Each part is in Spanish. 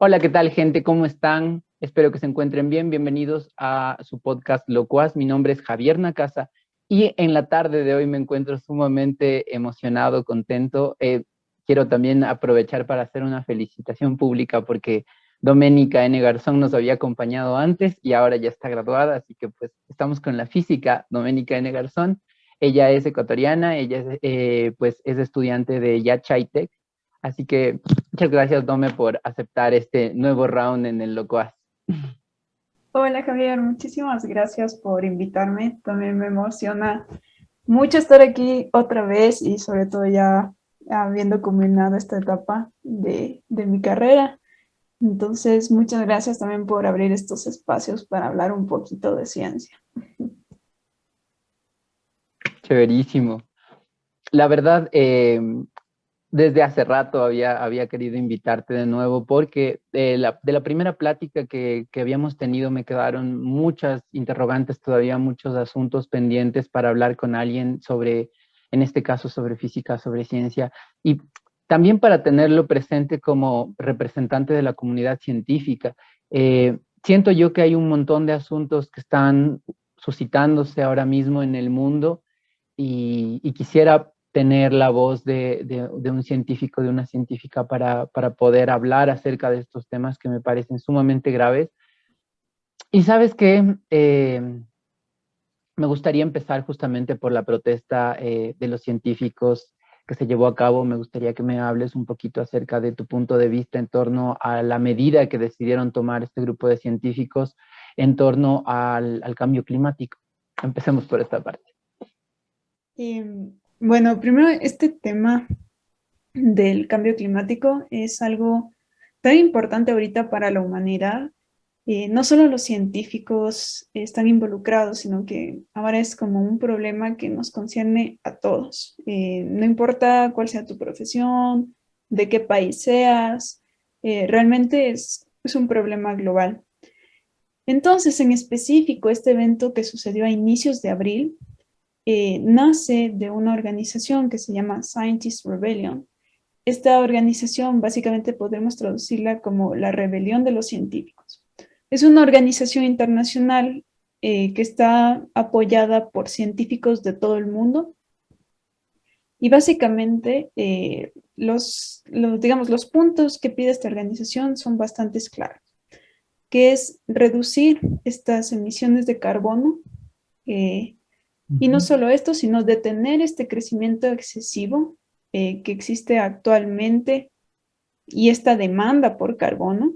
Hola, ¿qué tal, gente? ¿Cómo están? Espero que se encuentren bien. Bienvenidos a su podcast Locuaz. Mi nombre es Javier Nacasa y en la tarde de hoy me encuentro sumamente emocionado, contento. Quiero también aprovechar para hacer una felicitación pública porque Doménica N. Garzón nos había acompañado antes y ahora ya está graduada, así que pues estamos con la física Doménica N. Garzón. Ella es ecuatoriana, ella pues es estudiante de Yachay Tech. Así que muchas gracias, Dome, por aceptar este nuevo round en el Locuaz. Hola Javier, muchísimas gracias por invitarme. También me emociona mucho estar aquí otra vez y sobre todo ya habiendo culminado esta etapa de mi carrera. Entonces, muchas gracias también por abrir estos espacios para hablar un poquito de ciencia. Chéverísimo. La verdad, desde hace rato había querido invitarte de nuevo porque de la primera plática que habíamos tenido me quedaron muchas interrogantes, todavía muchos asuntos pendientes para hablar con alguien sobre, en este caso, sobre física, sobre ciencia, y también para tenerlo presente como representante de la comunidad científica. Siento yo que hay un montón de asuntos que están suscitándose ahora mismo en el mundo y quisiera tener la voz de un científico, de una científica para poder hablar acerca de estos temas que me parecen sumamente graves. Y sabes que me gustaría empezar justamente por la protesta de los científicos que se llevó a cabo. Me gustaría que me hables un poquito acerca de tu punto de vista en torno a la medida que decidieron tomar este grupo de científicos en torno al cambio climático. Empecemos por esta parte. Bueno, primero este tema del cambio climático es algo tan importante ahorita para la humanidad. No solo los científicos están involucrados, sino que ahora es como un problema que nos concierne a todos. No importa cuál sea tu profesión, de qué país seas, realmente es un problema global. Entonces, en específico, este evento que sucedió a inicios de abril nace de una organización que se llama Scientist Rebellion. Esta organización básicamente podemos traducirla como la rebelión de los científicos. Es una organización internacional que está apoyada por científicos de todo el mundo y básicamente digamos, los puntos que pide esta organización son bastante claros, que es reducir estas emisiones de carbono eh, y no Ujú. solo esto, sino detener este crecimiento excesivo que existe actualmente y esta demanda por carbono,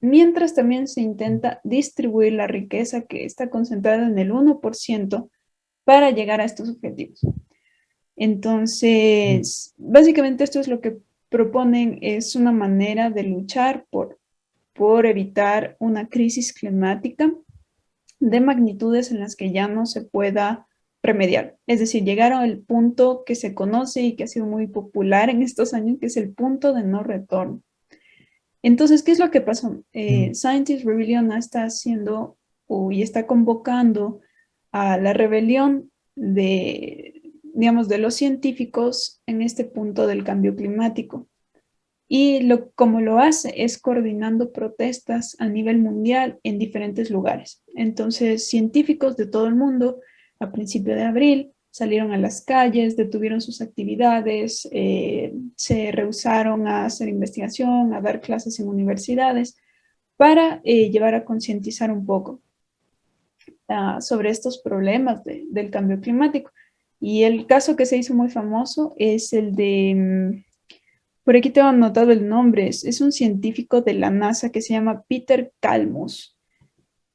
mientras también se intenta distribuir la riqueza que está concentrada en el 1% para llegar a estos objetivos. Entonces, básicamente esto es lo que proponen, es una manera de luchar por evitar una crisis climática de magnitudes en las que ya no se pueda remediar. Es decir, llegar al punto que se conoce y que ha sido muy popular en estos años, que es el punto de no retorno. Entonces, ¿qué es lo que pasó? Scientist Rebellion está haciendo y está convocando a la rebelión digamos, de los científicos en este punto del cambio climático. Y como lo hace es coordinando protestas a nivel mundial en diferentes lugares. Entonces, científicos de todo el mundo a principio de abril salieron a las calles, detuvieron sus actividades, se rehusaron a hacer investigación, a dar clases en universidades para llevar a concientizar un poco sobre estos problemas del cambio climático. Y el caso que se hizo muy famoso es el de por aquí tengo anotado el nombre. Es un científico de la NASA que se llama Peter Kalmus.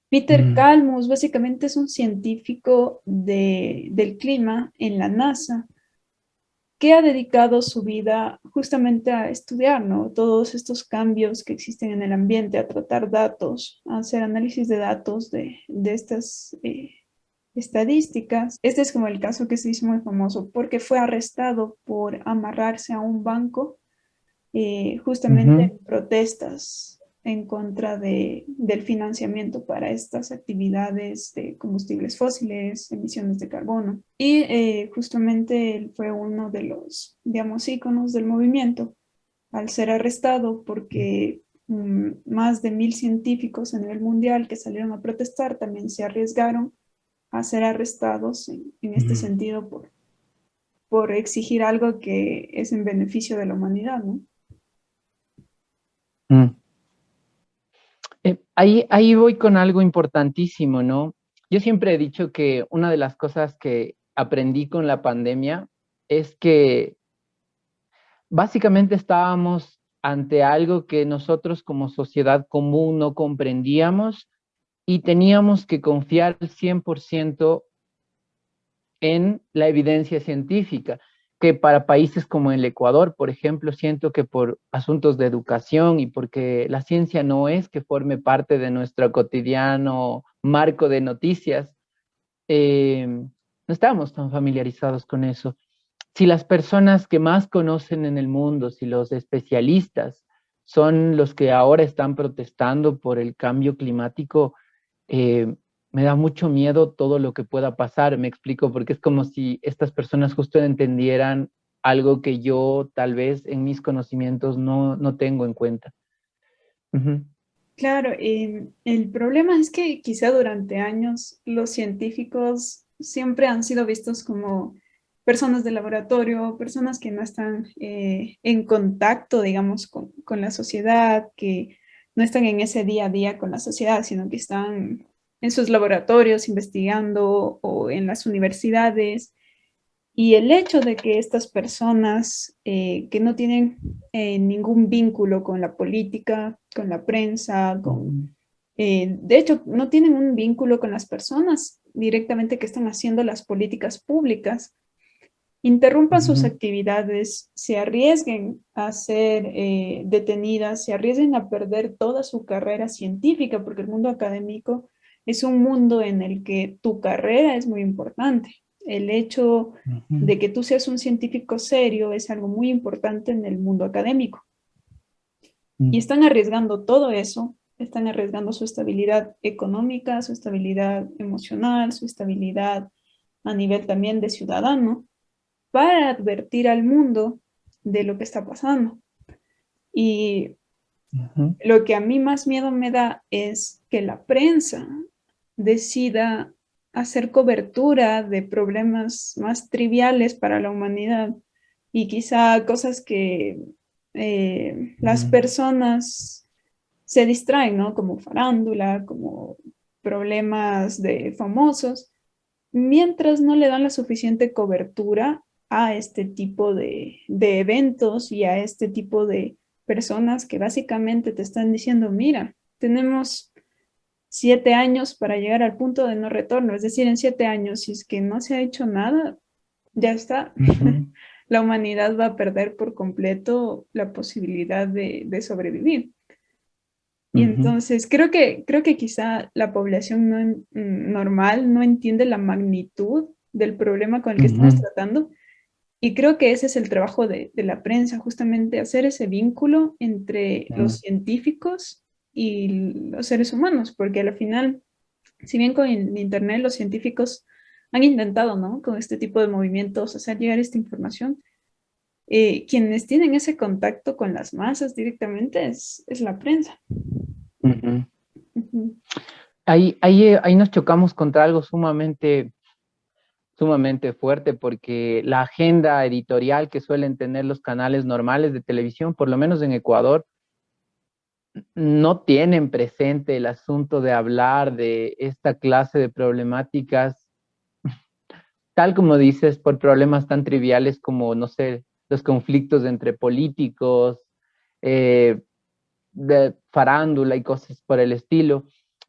Peter Mm. Kalmus básicamente es un científico del clima en la NASA que ha dedicado su vida justamente a estudiar, ¿no? Todos estos cambios que existen en el ambiente, a tratar datos, a hacer análisis de datos de estas estadísticas. Este es como el caso que se hizo muy famoso porque fue arrestado por amarrarse a un banco justamente Ujú. en protestas en contra del financiamiento para estas actividades de combustibles fósiles, emisiones de carbono. Y justamente él fue digamos, íconos del movimiento al ser arrestado porque más de 1000 científicos a nivel mundial que salieron a protestar también se arriesgaron a ser arrestados en este Mm. sentido por exigir algo que es en beneficio de la humanidad, ¿no? Mm. Ahí voy con algo importantísimo, ¿no? Yo siempre he dicho que una de las cosas que aprendí con la pandemia es que básicamente estábamos ante algo que nosotros como sociedad común no comprendíamos y teníamos que confiar al 100% en la evidencia científica, que para países como el Ecuador, por ejemplo, siento que por asuntos de educación y porque la ciencia no es que forme parte de nuestro cotidiano marco de noticias, no estamos tan familiarizados con eso. Si las personas que más conocen en el mundo, si los especialistas son los que ahora están protestando por el cambio climático, eh, me da mucho miedo todo lo que pueda pasar. Me explico, porque es como si estas personas justo entendieran algo que yo tal vez en mis conocimientos no tengo en cuenta. Ujú. Claro, el problema es que quizá durante años los científicos siempre han sido vistos como personas de laboratorio, personas que no están en contacto, digamos, con la sociedad, que no están en ese día a día con la sociedad, sino que están en sus laboratorios investigando o en las universidades. Y el hecho de que estas personas que no tienen ningún vínculo con la política, con la prensa, Ujú. de hecho, no tienen un vínculo con las personas directamente que están haciendo las políticas públicas, interrumpan sus Ujú. actividades, se arriesguen a ser detenidas, se arriesguen a perder toda su carrera científica, porque el mundo académico es un mundo en el que tu carrera es muy importante. El hecho Ujú. de que tú seas un científico serio es algo muy importante en el mundo académico. Y Ujú. están arriesgando todo eso, están arriesgando su estabilidad económica, su estabilidad emocional, su estabilidad a nivel también de ciudadano para advertir al mundo de lo que está pasando. Y Ujú. lo que a mí más miedo me da es que la prensa decida hacer cobertura de problemas más triviales para la humanidad y quizá cosas que las Ujú. personas se distraen, ¿no? Como farándula, como problemas de famosos, mientras no le dan la suficiente cobertura a este tipo de eventos y a este tipo de personas que básicamente te están diciendo, mira, tenemos 7 años para llegar al punto de no retorno, es decir, en 7 años, si es que no se ha hecho nada, ya está. Ujú. La humanidad va a perder por completo la posibilidad de sobrevivir. Y Ujú. entonces creo que quizá la población normal no entiende la magnitud del problema con el que estamos Ujú. tratando. Y creo que ese es el trabajo de la prensa, justamente hacer ese vínculo entre los Ujú. científicos y los seres humanos, porque al final, si bien con el Internet los científicos han intentado, ¿no? Con este tipo de movimientos hacer llegar esta información, quienes tienen ese contacto con las masas directamente es la prensa. Ujú. Ujú. Ahí nos chocamos contra algo sumamente fuerte, porque la agenda editorial que suelen tener los canales normales de televisión, por lo menos en Ecuador, no tienen presente el asunto de hablar de esta clase de problemáticas, tal como dices, por problemas tan triviales como, no sé, los conflictos entre políticos, eh, de farándula y cosas por el estilo.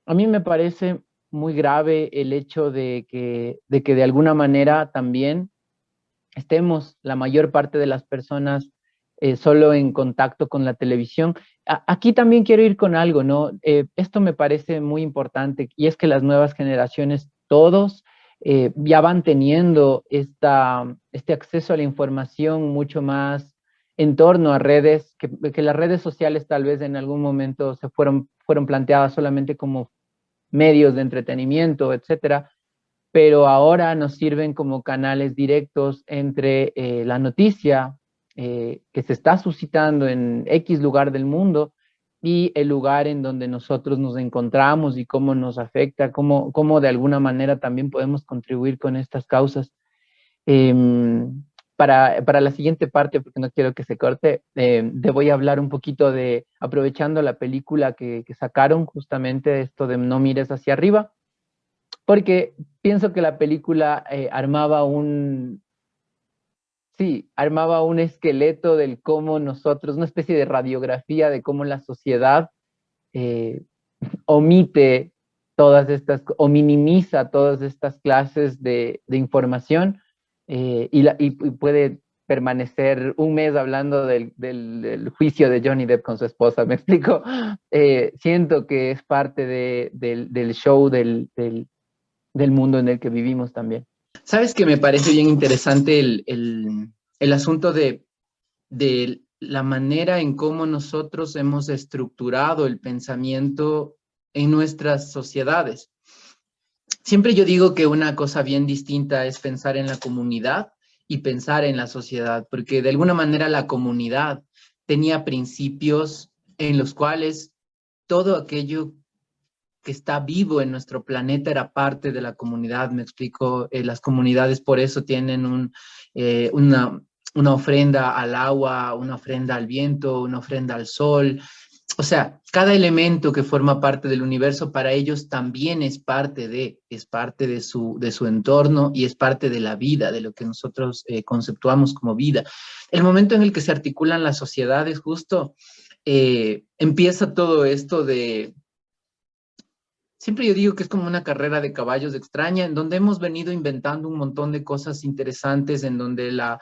A mí me parece muy grave el hecho de que de alguna manera también estemos la mayor parte de las personas solo en contacto con la televisión. Aquí también quiero ir con algo, ¿no? Esto me parece muy importante y es que las nuevas generaciones, todos, ya van teniendo este acceso a la información mucho más en torno a redes, que las redes sociales tal vez en algún momento fueron planteadas solamente como medios de entretenimiento, etcétera, pero ahora nos sirven como canales directos entre la noticia que se está suscitando en X lugar del mundo y el lugar en donde nosotros nos encontramos y cómo nos afecta, cómo de alguna manera también podemos contribuir con estas causas. Para la siguiente parte, porque no quiero que se corte, te voy a hablar un poquito de, aprovechando la película que sacaron, justamente esto de No mires hacia arriba, porque pienso que la película armaba un esqueleto del cómo nosotros, una especie de radiografía de cómo la sociedad eh, omite o minimiza todas estas clases de información, y puede permanecer un mes hablando del juicio de Johnny Depp con su esposa, ¿me explico? Siento que es parte del show del mundo en el que vivimos también. ¿Sabes que me parece bien interesante el asunto de la manera en cómo nosotros hemos estructurado el pensamiento en nuestras sociedades? Siempre yo digo que una cosa bien distinta es pensar en la comunidad y pensar en la sociedad, porque de alguna manera la comunidad tenía principios en los cuales todo aquello que está vivo en nuestro planeta era parte de la comunidad. Me explico, las comunidades por eso tienen una ofrenda al agua, una ofrenda al viento, una ofrenda al sol. O sea, cada elemento que forma parte del universo para ellos también es parte de su entorno y es parte de la vida, de lo que nosotros conceptuamos como vida. El momento en el que se articulan las sociedades, justo empieza todo esto de. Siempre yo digo que es como una carrera de caballos extraña, en donde hemos venido inventando un montón de cosas interesantes, en donde la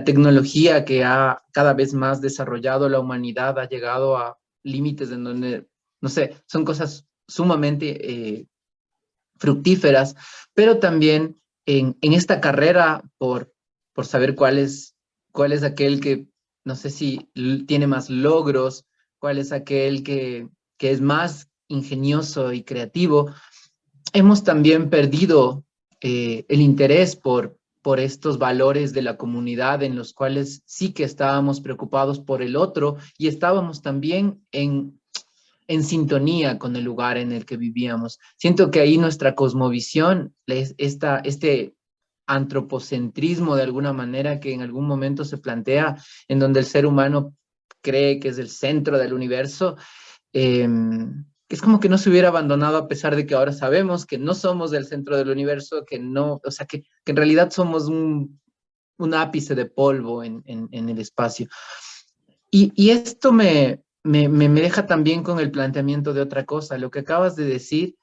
tecnología que ha cada vez más desarrollado la humanidad ha llegado a límites en donde, no sé, son cosas sumamente fructíferas, pero también en esta carrera por saber cuál es aquel que, no sé si tiene más logros, cuál es aquel que es más ingenioso y creativo, hemos también perdido el interés por estos valores de la comunidad en los cuales sí que estábamos preocupados por el otro y estábamos también en sintonía con el lugar en el que vivíamos. Siento que ahí nuestra cosmovisión, este antropocentrismo de alguna manera que en algún momento se plantea, en donde el ser humano cree que es el centro del universo, eh, es como que no se hubiera abandonado a pesar de que ahora sabemos que no somos del centro del universo, que no, o sea, que en realidad somos un ápice de polvo en el espacio. Y esto me deja también con el planteamiento de otra cosa. Lo que acabas de decir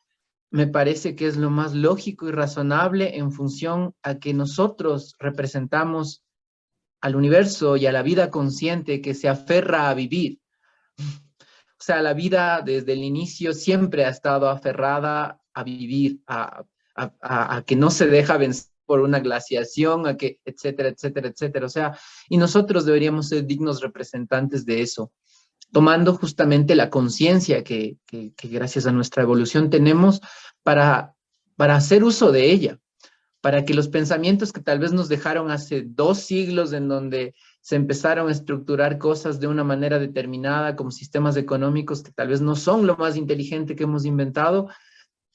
me parece que es lo más lógico y razonable en función a que nosotros representamos al universo y a la vida consciente que se aferra a vivir. O sea, la vida desde el inicio siempre ha estado aferrada a vivir, a que no se deja vencer por una glaciación, a que, etcétera, etcétera, etcétera. O sea, y nosotros deberíamos ser dignos representantes de eso, tomando justamente la conciencia que gracias a nuestra evolución tenemos para hacer uso de ella, para que los pensamientos que tal vez nos dejaron hace 2 siglos, en donde se empezaron a estructurar cosas de una manera determinada, como sistemas económicos que tal vez no son lo más inteligente que hemos inventado,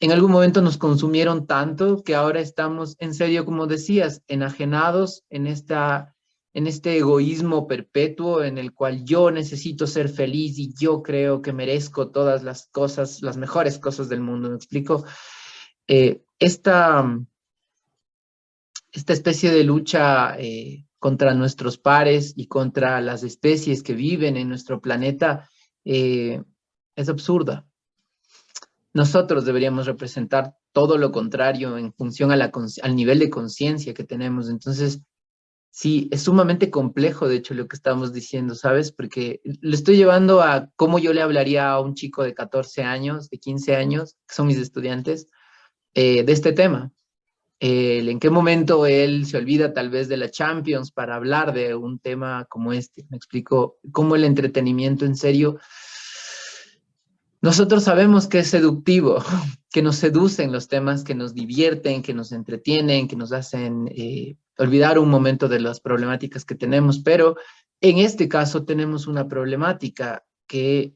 en algún momento nos consumieron tanto que ahora estamos, en serio, como decías, enajenados en este egoísmo perpetuo en el cual yo necesito ser feliz y yo creo que merezco todas las cosas, las mejores cosas del mundo. ¿Me explico? Esta especie de lucha contra nuestros pares y contra las especies que viven en nuestro planeta es absurda. Nosotros deberíamos representar todo lo contrario en función al nivel de conciencia que tenemos. Entonces, sí, es sumamente complejo, de hecho, lo que estamos diciendo, ¿sabes? Porque le estoy llevando a cómo yo le hablaría a un chico de 14 años, de 15 años, que son mis estudiantes, de este tema. En qué momento él se olvida tal vez de la Champions para hablar de un tema como este. Me explico cómo el entretenimiento en serio. Nosotros sabemos que es seductivo, que nos seducen los temas que nos divierten, que nos entretienen, que nos hacen olvidar un momento de las problemáticas que tenemos, pero en este caso tenemos una problemática que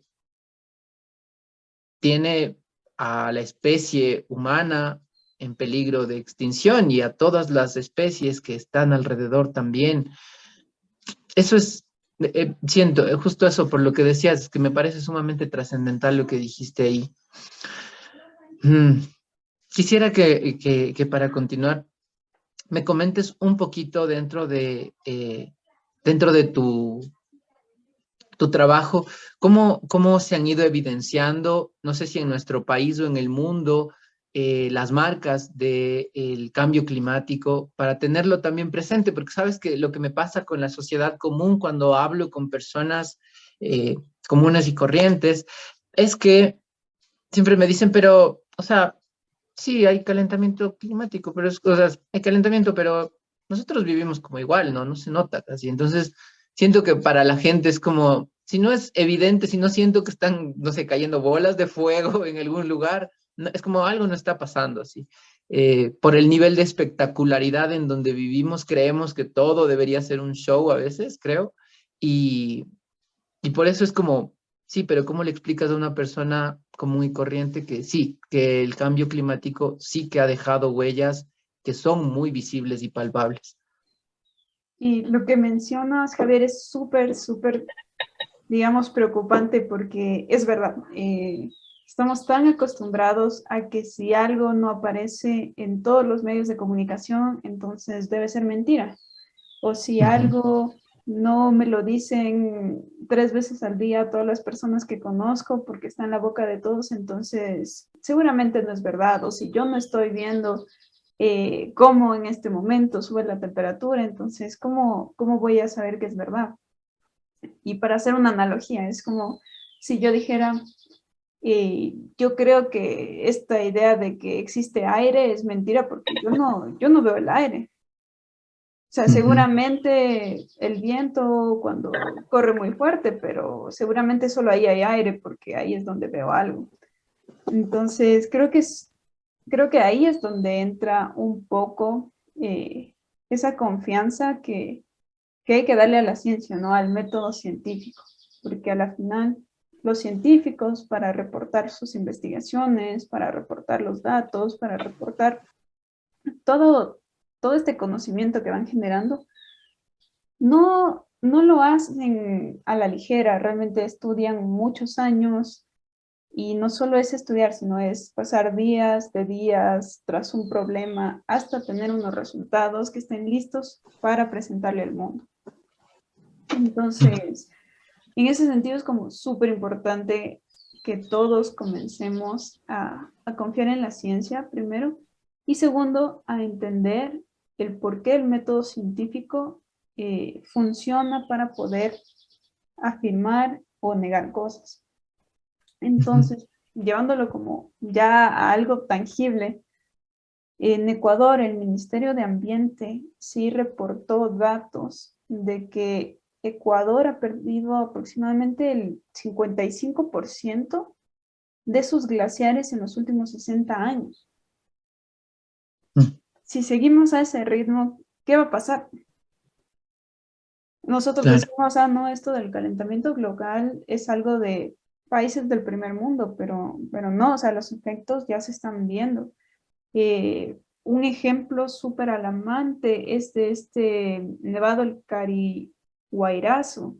tiene a la especie humana en peligro de extinción y a todas las especies que están alrededor también. Eso es, siento, justo eso por lo que decías, que me parece sumamente trascendental lo que dijiste ahí. Mm, Quisiera que para continuar me comentes un poquito dentro de tu trabajo, cómo se han ido evidenciando, no sé si en nuestro país o en el mundo, las marcas del cambio climático, para tenerlo también presente, porque sabes que lo que me pasa con la sociedad común cuando hablo con personas eh, comunes y corrientes, es que siempre me dicen, pero, o sea, sí, hay calentamiento climático, pero es, o sea, hay calentamiento, pero nosotros vivimos como igual, ¿no? No se nota casi. Entonces, siento que para la gente es como, si no es evidente, si no siento que están, no sé, cayendo bolas de fuego en algún lugar, es como algo no está pasando así. Por el nivel de espectacularidad en donde vivimos, creemos que todo debería ser un show a veces, creo. Y, y por eso es como, sí, pero ¿cómo le explicas a una persona común y corriente que sí, que el cambio climático sí que ha dejado huellas que son muy visibles y palpables? Y lo que mencionas, Javier, es súper, súper, digamos, preocupante porque es verdad. Estamos tan acostumbrados a que si algo no aparece en todos los medios de comunicación, entonces debe ser mentira. O si Ujú, algo no me lo dicen 3 veces al día todas las personas que conozco porque está en la boca de todos, entonces seguramente no es verdad. O si yo no estoy viendo cómo en este momento sube la temperatura, entonces ¿cómo voy a saber que es verdad? Y para hacer una analogía, es como si yo dijera, yo creo que esta idea de que existe aire es mentira porque yo no veo el aire. O sea, ujú, seguramente el viento cuando corre muy fuerte, pero seguramente solo ahí hay aire porque ahí es donde veo algo. Entonces, creo que ahí es donde entra un poco esa confianza que hay que darle a la ciencia, ¿no? Al método científico, porque a la final los científicos para reportar sus investigaciones, para reportar los datos, para reportar todo, todo este conocimiento que van generando, no lo hacen a la ligera, realmente estudian muchos años y no solo es estudiar, sino es pasar días de días tras un problema hasta tener unos resultados que estén listos para presentarle al mundo. Entonces, en ese sentido es como súper importante que todos comencemos a confiar en la ciencia, primero, y segundo, a entender el por qué el método científico funciona para poder afirmar o negar cosas. ujú. Entonces, llevándolo como ya a algo tangible, en Ecuador el Ministerio de Ambiente sí reportó datos de que Ecuador ha perdido aproximadamente el 55% de sus glaciares en los últimos 60 años. Mm, Si seguimos a ese ritmo, ¿qué va a pasar? Nosotros claro. decimos, no, esto del calentamiento global es algo de países del primer mundo, pero no, o sea, los efectos ya se están viendo. Un ejemplo súper alarmante es de este nevado, el Carihuayrazo.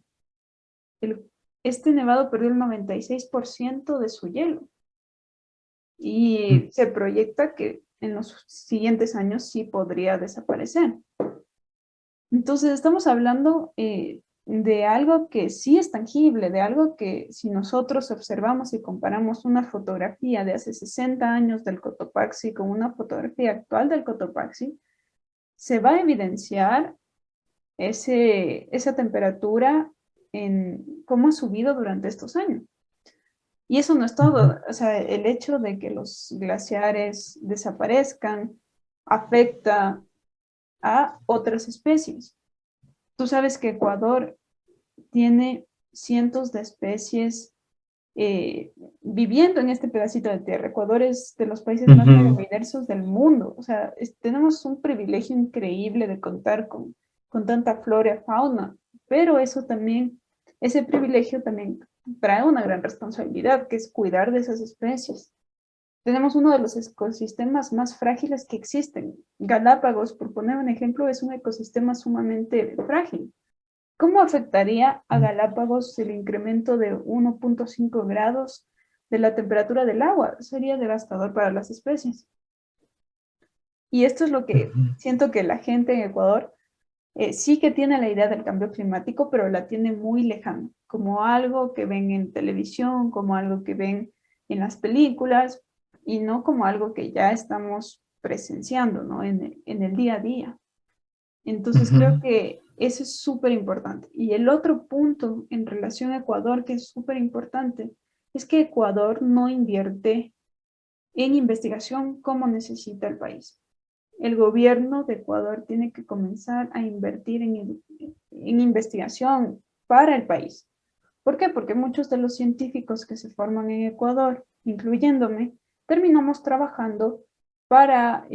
Este nevado perdió el 96% de su hielo Mm, y se proyecta que en los siguientes años sí podría desaparecer. Entonces, estamos hablando de algo que sí es tangible, de algo que si nosotros observamos y comparamos una fotografía de hace 60 años del Cotopaxi con una fotografía actual del Cotopaxi, se va a evidenciar esa temperatura en cómo ha subido durante estos años. Y eso no es ujú. todo, o sea, el hecho de que los glaciares desaparezcan afecta a otras especies. Tú sabes que Ecuador tiene cientos de especies viviendo en este pedacito de tierra. Ecuador es de los países más Ujú. biodiversos del mundo. O sea, tenemos un privilegio increíble de contar con tanta flora y fauna, pero eso también, ese privilegio también trae una gran responsabilidad, que es cuidar de esas especies. Tenemos uno de los ecosistemas más frágiles que existen. Galápagos, por poner un ejemplo, es un ecosistema sumamente frágil. ¿Cómo afectaría a Galápagos el incremento de 1.5 grados de la temperatura del agua? Sería devastador para las especies. Y esto es lo que Ujú. siento que la gente en Ecuador sí que tiene la idea del cambio climático, pero la tiene muy lejana, como algo que ven en televisión, como algo que ven en las películas, y no como algo que ya estamos presenciando, ¿no? En el día a día. Entonces creo Ujú. que eso es súper importante. Y el otro punto en relación a Ecuador que es súper importante es que Ecuador no invierte en investigación como necesita el país. El gobierno de Ecuador tiene que comenzar a invertir en investigación para el país. ¿Por qué? Porque muchos de los científicos que se forman en Ecuador, incluyéndome, terminamos trabajando para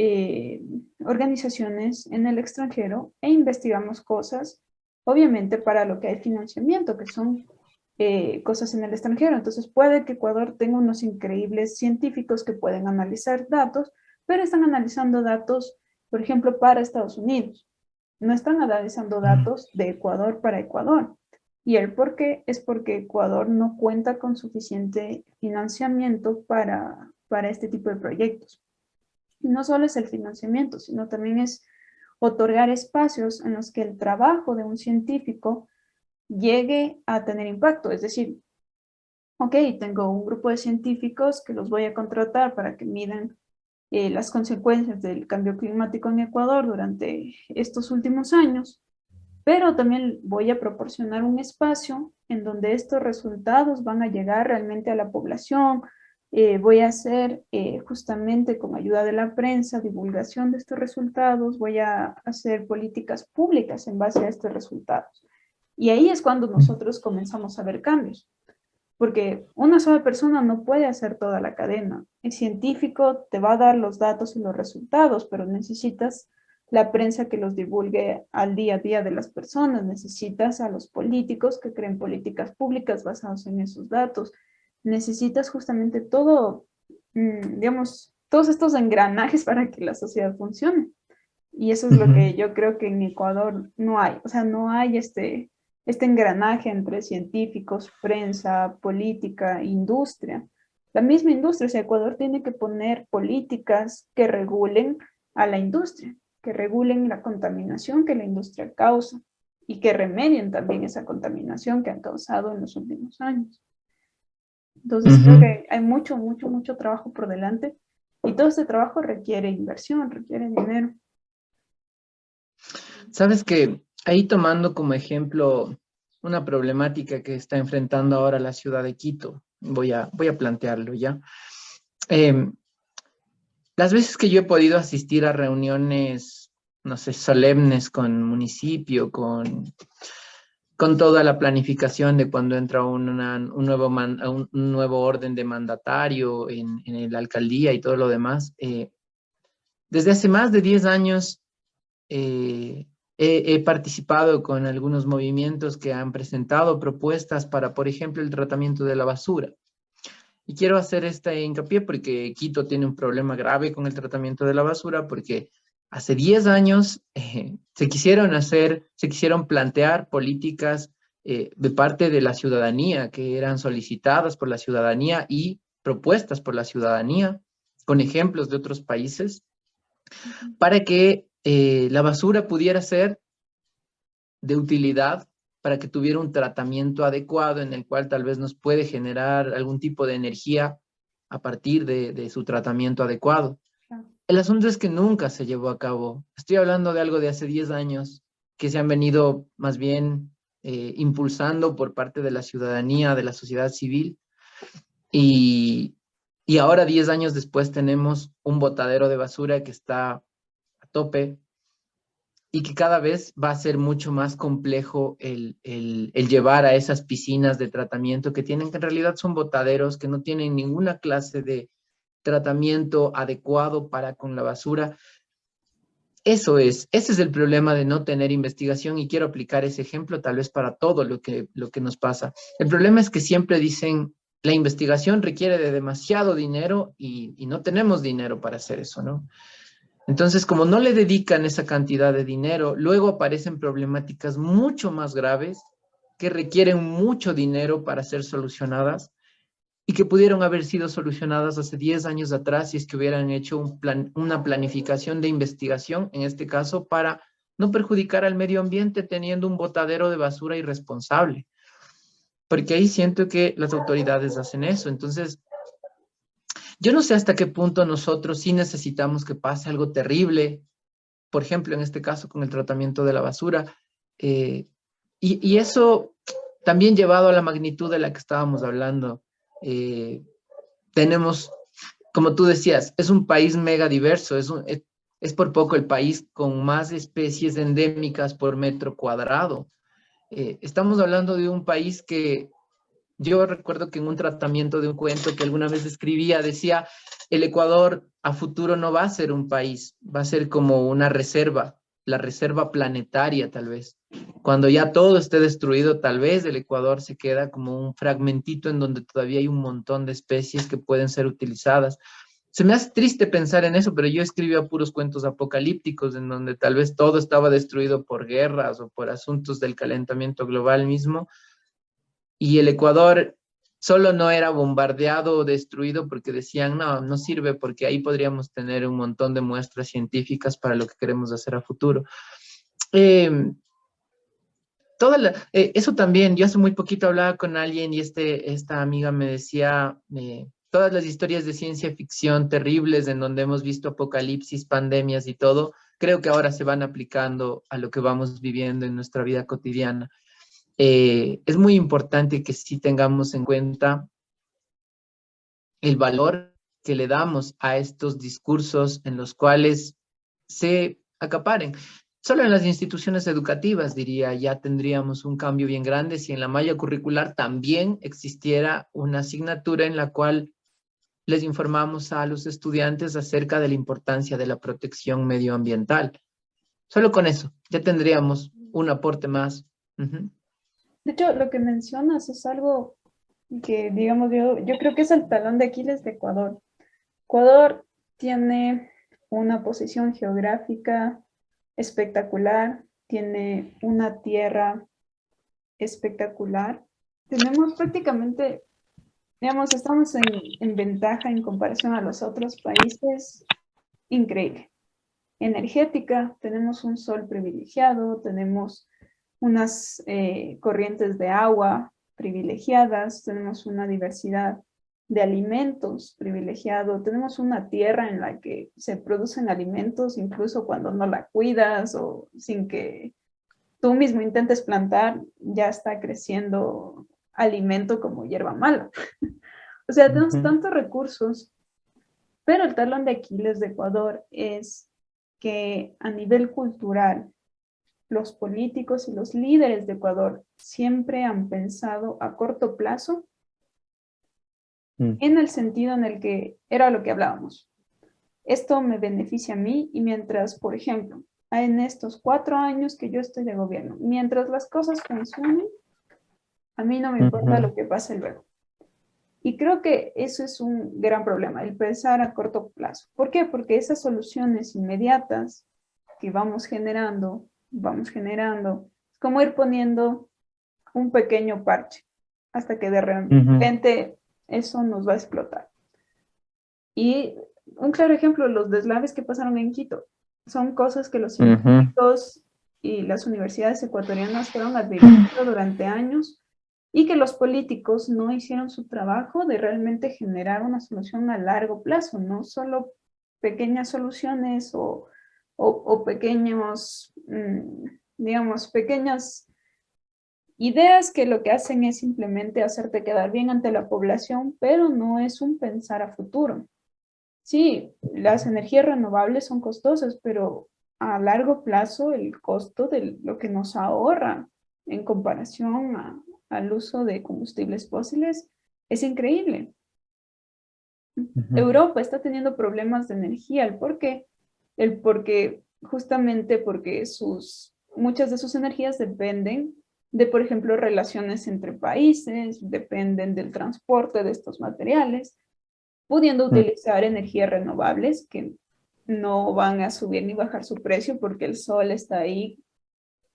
organizaciones en el extranjero e investigamos cosas, obviamente para lo que hay financiamiento, que son cosas en el extranjero. Entonces puede que Ecuador tenga unos increíbles científicos que pueden analizar datos, pero están analizando datos, por ejemplo, para Estados Unidos. No están analizando datos de Ecuador para Ecuador. Y el por qué es porque Ecuador no cuenta con suficiente financiamiento para este tipo de proyectos. Y no solo es el financiamiento, sino también es otorgar espacios en los que el trabajo de un científico llegue a tener impacto. Es decir, ok, tengo un grupo de científicos que los voy a contratar para que midan las consecuencias del cambio climático en Ecuador durante estos últimos años, pero también voy a proporcionar un espacio en donde estos resultados van a llegar realmente a la población. Voy a hacer justamente con ayuda de la prensa divulgación de estos resultados, voy a hacer políticas públicas en base a estos resultados. Y ahí es cuando nosotros comenzamos a ver cambios, porque una sola persona no puede hacer toda la cadena. El científico te va a dar los datos y los resultados, pero necesitas la prensa que los divulgue al día a día de las personas, necesitas a los políticos que creen políticas públicas basadas en esos datos, necesitas justamente todo, digamos, todos estos engranajes para que la sociedad funcione. Y eso es lo Ujú. que yo creo que en Ecuador no hay. O sea, no hay este engranaje entre científicos, prensa, política, industria. La misma industria, o sea, Ecuador tiene que poner políticas que regulen a la industria, que regulen la contaminación que la industria causa y que remedien también esa contaminación que han causado en los últimos años. Entonces creo Ujú. que hay mucho, mucho, mucho trabajo por delante y todo este trabajo requiere inversión, requiere dinero. Sabes que ahí tomando como ejemplo una problemática que está enfrentando ahora la ciudad de Quito, voy a plantearlo ya. Em, las veces que yo he podido asistir a reuniones, no sé, solemnes con municipio, con toda la planificación de cuando entra un nuevo orden de mandatario en la alcaldía y todo lo demás, desde hace más de 10 años he participado con algunos movimientos que han presentado propuestas para, por ejemplo, el tratamiento de la basura. Y quiero hacer este hincapié porque Quito tiene un problema grave con el tratamiento de la basura porque hace 10 años se quisieron plantear políticas de parte de la ciudadanía que eran solicitadas por la ciudadanía y propuestas por la ciudadanía con ejemplos de otros países para que la basura pudiera ser de utilidad, para que tuviera un tratamiento adecuado en el cual tal vez nos puede generar algún tipo de energía a partir de su tratamiento adecuado. Claro. El asunto es que nunca se llevó a cabo. Estoy hablando de algo de hace 10 años que se han venido más bien impulsando por parte de la ciudadanía, de la sociedad civil, y, y ahora 10 años después tenemos un botadero de basura que está a tope y que cada vez va a ser mucho más complejo el llevar a esas piscinas de tratamiento que tienen, que en realidad son botaderos, que no tienen ninguna clase de tratamiento adecuado para con la basura. ese es el problema de no tener investigación y quiero aplicar ese ejemplo tal vez para todo lo que nos pasa. El problema es que siempre dicen, la investigación requiere de demasiado dinero y no tenemos dinero para hacer eso, ¿no? Entonces, como no le dedican esa cantidad de dinero, luego aparecen problemáticas mucho más graves que requieren mucho dinero para ser solucionadas y que pudieron haber sido solucionadas hace 10 años atrás si es que hubieran hecho una planificación de investigación, en este caso, para no perjudicar al medio ambiente teniendo un botadero de basura irresponsable. Porque ahí siento que las autoridades hacen eso. Entonces, yo no sé hasta qué punto nosotros sí necesitamos que pase algo terrible, por ejemplo, en este caso con el tratamiento de la basura. eh, y eso también llevado a la magnitud de la que estábamos hablando. eh, Tenemos, como tú decías, es un país mega diverso, es por poco el país con más especies endémicas por metro cuadrado. Estamos hablando de un país que yo recuerdo que en un tratamiento de un cuento que alguna vez escribía, decía, el Ecuador a futuro no va a ser un país, va a ser como una reserva, la reserva planetaria tal vez. Cuando ya todo esté destruido, tal vez el Ecuador se queda como un fragmentito en donde todavía hay un montón de especies que pueden ser utilizadas. Se me hace triste pensar en eso, pero yo escribía puros cuentos apocalípticos en donde tal vez todo estaba destruido por guerras o por asuntos del calentamiento global mismo y el Ecuador solo no era bombardeado o destruido porque decían, no, no sirve porque ahí podríamos tener un montón de muestras científicas para lo que queremos hacer a futuro. Eh, eso también, yo hace muy poquito hablaba con alguien y esta amiga me decía, todas las historias de ciencia ficción terribles en donde hemos visto apocalipsis, pandemias y todo, creo que ahora se van aplicando a lo que vamos viviendo en nuestra vida cotidiana. Es muy importante que sí tengamos en cuenta el valor que le damos a estos discursos en los cuales se acaparen. Solo en las instituciones educativas, diría, ya tendríamos un cambio bien grande si en la malla curricular también existiera una asignatura en la cual les informamos a los estudiantes acerca de la importancia de la protección medioambiental. Solo con eso, ya tendríamos un aporte más. Ujú. De hecho, lo que mencionas es algo que, digamos, yo creo que es el talón de Aquiles de Ecuador. Ecuador tiene una posición geográfica espectacular, tiene una tierra espectacular. Tenemos prácticamente, digamos, estamos en ventaja en comparación a los otros países, increíble. Energética, tenemos un sol privilegiado, tenemos unas corrientes de agua privilegiadas, tenemos una diversidad de alimentos privilegiado, tenemos una tierra en la que se producen alimentos incluso cuando no la cuidas o sin que tú mismo intentes plantar, ya está creciendo alimento como hierba mala. O sea, tenemos Ujú. tantos recursos, pero el talón de Aquiles de Ecuador es que a nivel cultural, los políticos y los líderes de Ecuador siempre han pensado a corto plazo Mm. en el sentido en el que era lo que hablábamos. Esto me beneficia a mí y mientras, por ejemplo, en estos 4 años que yo estoy de gobierno, mientras las cosas funcionen, a mí no me importa Ujú. lo que pase luego. Y creo que eso es un gran problema, el pensar a corto plazo. ¿Por qué? Porque esas soluciones inmediatas que vamos generando, es como ir poniendo un pequeño parche hasta que de Ujú. repente eso nos va a explotar. Y un claro ejemplo, los deslaves que pasaron en Quito, son cosas que los Ujú. científicos y las universidades ecuatorianas fueron advirtiendo durante años y que los políticos no hicieron su trabajo de realmente generar una solución a largo plazo, no solo pequeñas soluciones o pequeños, digamos, pequeñas ideas que lo que hacen es simplemente hacerte quedar bien ante la población, pero no es un pensar a futuro. Sí, las energías renovables son costosas, pero a largo plazo el costo de lo que nos ahorra en comparación al uso de combustibles fósiles es increíble. Ujú. Europa está teniendo problemas de energía. ¿Por qué? Porque justamente porque muchas de sus energías dependen de, por ejemplo, relaciones entre países, dependen del transporte de estos materiales, pudiendo utilizar energías renovables que no van a subir ni bajar su precio porque el sol está ahí,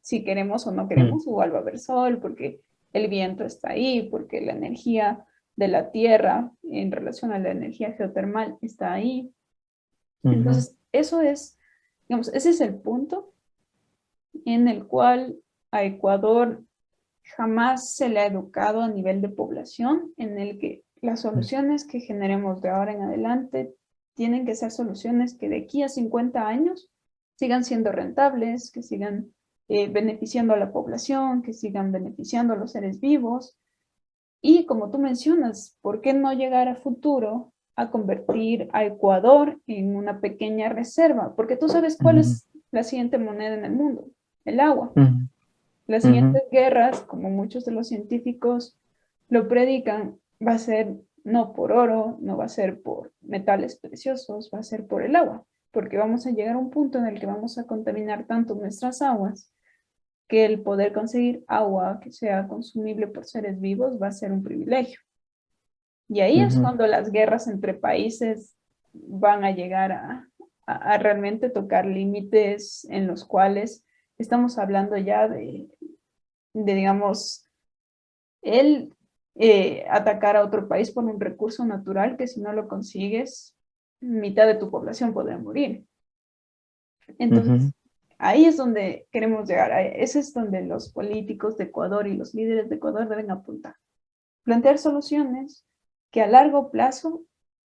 si queremos o no queremos, igual va a haber sol, porque el viento está ahí, porque la energía de la tierra en relación a la energía geotermal está ahí. Entonces, eso es, digamos, ese es el punto en el cual a Ecuador jamás se le ha educado a nivel de población, en el que las soluciones que generemos de ahora en adelante tienen que ser soluciones que de aquí a 50 años sigan siendo rentables, que sigan beneficiando a la población, que sigan beneficiando a los seres vivos. Y como tú mencionas, ¿por qué no llegar a futuro a convertir a Ecuador en una pequeña reserva? Porque tú sabes cuál es la siguiente moneda en el mundo, el agua. Las siguientes guerras, como muchos de los científicos lo predican, va a ser no por oro, no va a ser por metales preciosos, va a ser por el agua, porque vamos a llegar a un punto en el que vamos a contaminar tanto nuestras aguas que el poder conseguir agua que sea consumible por seres vivos va a ser un privilegio. Y ahí es cuando las guerras entre países van a llegar a realmente tocar límites en los cuales estamos hablando ya digamos, el atacar a otro país por un recurso natural que si no lo consigues, mitad de tu población podría morir. Entonces, ahí es donde queremos llegar. Ese es donde los políticos de Ecuador y los líderes de Ecuador deben apuntar. Plantear soluciones que a largo plazo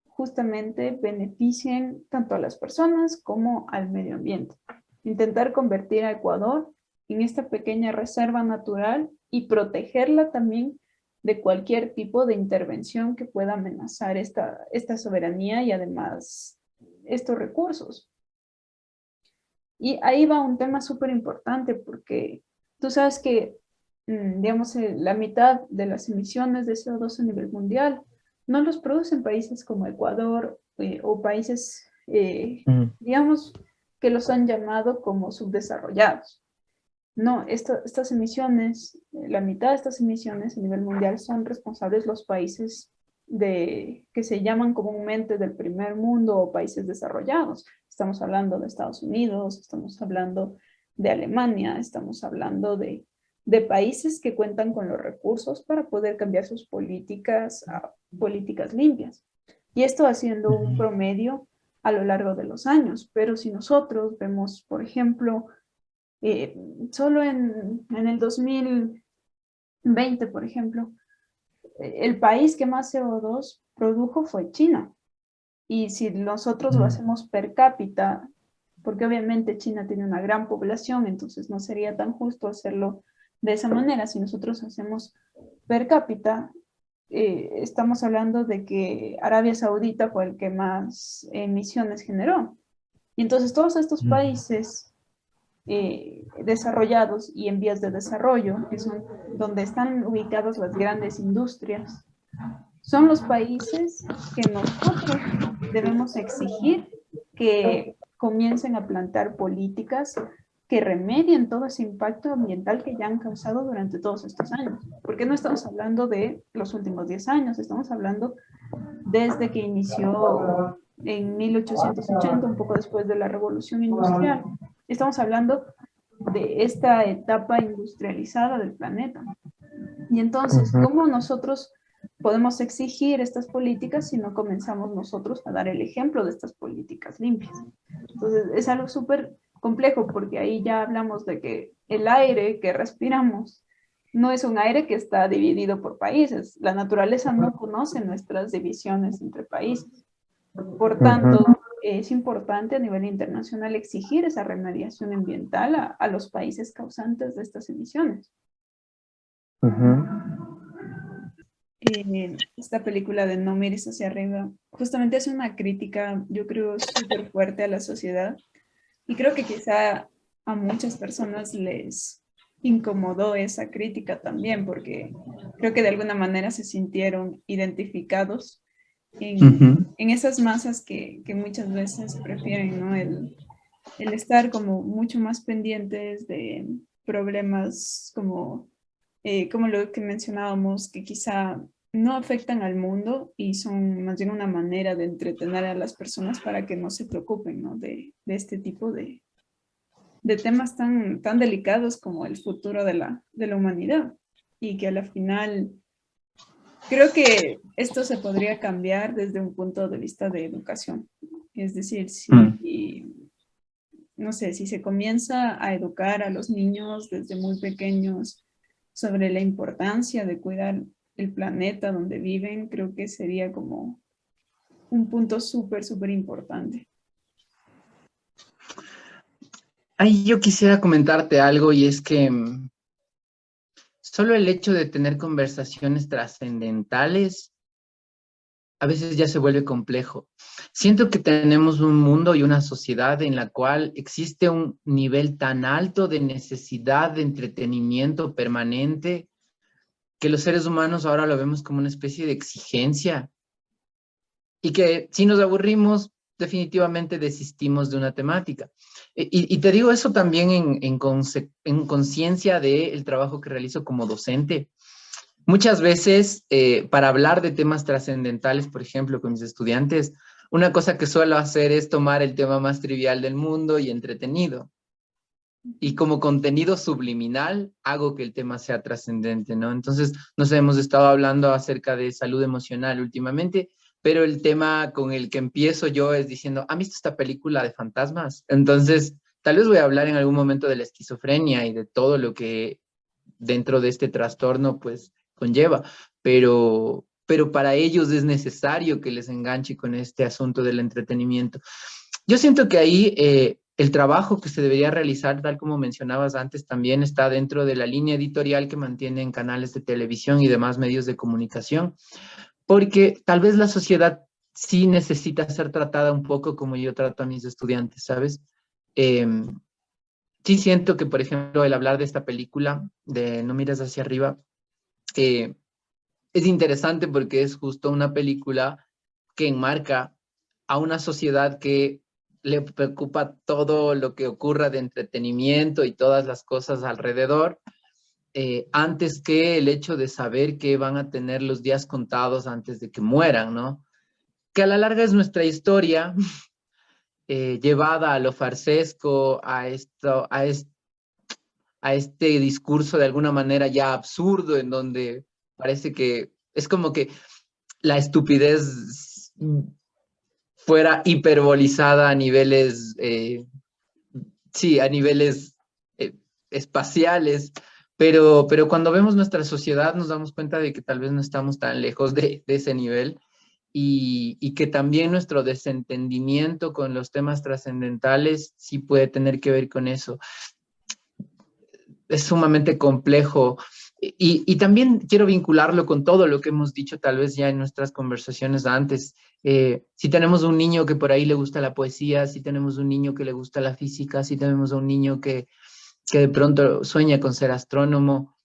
justamente beneficien tanto a las personas como al medio ambiente. Intentar convertir a Ecuador en esta pequeña reserva natural y protegerla también de cualquier tipo de intervención que pueda amenazar esta soberanía y además estos recursos. Y ahí va un tema súper importante porque tú sabes que, digamos, la mitad de las emisiones de CO2 a nivel mundial no los producen países como Ecuador o países, digamos, que los han llamado como subdesarrollados. No, estas emisiones, la mitad de estas emisiones a nivel mundial son responsables los países que se llaman comúnmente del primer mundo o países desarrollados. Estamos hablando de Estados Unidos, estamos hablando de Alemania, estamos hablando de países que cuentan con los recursos para poder cambiar sus políticas a políticas limpias. Y esto haciendo un promedio a lo largo de los años. Pero si nosotros vemos, por ejemplo, solo en el 2020, por ejemplo, el país que más CO2 produjo fue China. Y si nosotros lo hacemos per cápita, porque obviamente China tiene una gran población, entonces no sería tan justo hacerlo de esa manera. Si nosotros hacemos per cápita, estamos hablando de que Arabia Saudita fue el que más emisiones generó. Y entonces todos estos países desarrollados y en vías de desarrollo, que son donde están ubicadas las grandes industrias, son los países que nosotros debemos exigir que comiencen a plantear políticas que remedien todo ese impacto ambiental que ya han causado durante todos estos años. Porque no estamos hablando de los últimos 10 años, estamos hablando desde que inició en 1880, un poco después de la Revolución Industrial. Estamos hablando de esta etapa industrializada del planeta. Y entonces, ¿cómo nosotros podemos exigir estas políticas si no comenzamos nosotros a dar el ejemplo de estas políticas limpias? Entonces, es algo súper complejo porque ahí ya hablamos de que el aire que respiramos no es un aire que está dividido por países. La naturaleza no conoce nuestras divisiones entre países. Por tanto, es importante a nivel internacional exigir esa remediación ambiental a los países causantes de estas emisiones. Esta película de No mires hacia arriba justamente es una crítica, yo creo, súper fuerte a la sociedad y creo que quizá a muchas personas les incomodó esa crítica también porque creo que de alguna manera se sintieron identificados en esas masas que muchas veces prefieren, ¿no? el estar como mucho más pendientes de problemas como lo que mencionábamos, que quizá no afectan al mundo y son más bien una manera de entretener a las personas para que no se preocupen, ¿no? De este tipo de temas tan delicados como el futuro de la humanidad. Y que a la final creo que esto se podría cambiar desde un punto de vista de educación. Es decir, Mm. si, no sé, si se comienza a educar a los niños desde muy pequeños sobre la importancia de cuidar el planeta donde viven, creo que sería como un punto súper importante. Ahí yo quisiera comentarte algo y es que solo el hecho de tener conversaciones trascendentales a veces ya se vuelve complejo. Siento que tenemos un mundo y una sociedad en la cual existe un nivel tan alto de necesidad de entretenimiento permanente que los seres humanos ahora lo vemos como una especie de exigencia y que si nos aburrimos, definitivamente desistimos de una temática. Y te digo eso también en conciencia del trabajo que realizo como docente. Muchas veces, para hablar de temas trascendentales, por ejemplo, con mis estudiantes, una cosa que suelo hacer es tomar el tema más trivial del mundo y entretenido. Y como contenido subliminal, hago que el tema sea trascendente, ¿no? Entonces, no sé, hemos estado hablando acerca de salud emocional últimamente, pero el tema con el que empiezo yo es diciendo, ¿han visto esta película de fantasmas? Entonces, tal vez voy a hablar en algún momento de la esquizofrenia y de todo lo que dentro de este trastorno, pues, conlleva, pero para ellos es necesario que les enganche con este asunto del entretenimiento. Yo siento que ahí el trabajo que se debería realizar, tal como mencionabas antes, también está dentro de la línea editorial que mantienen canales de televisión y demás medios de comunicación, porque tal vez la sociedad sí necesita ser tratada un poco como yo trato a mis estudiantes, ¿sabes? Eh, sí siento que, por ejemplo, el hablar de esta película, de No mires hacia arriba, eh, es interesante porque es justo una película que enmarca a una sociedad que le preocupa todo lo que ocurra de entretenimiento y todas las cosas alrededor, antes que el hecho de saber que van a tener los días contados antes de que mueran, ¿no? Que a la larga es nuestra historia llevada a lo farsesco, a este discurso de alguna manera ya absurdo, en donde parece que es como que la estupidez fuera hiperbolizada a niveles, sí, a niveles espaciales, pero cuando vemos nuestra sociedad nos damos cuenta de que tal vez no estamos tan lejos de ese nivel y que también nuestro desentendimiento con los temas trascendentales sí puede tener que ver con eso. Es sumamente complejo. Y también quiero vincularlo con todo lo que hemos dicho tal vez ya en nuestras conversaciones antes. Si tenemos un niño que por ahí le gusta la poesía, si tenemos un niño que le gusta la física, si tenemos un niño que de pronto sueña con ser astrónomo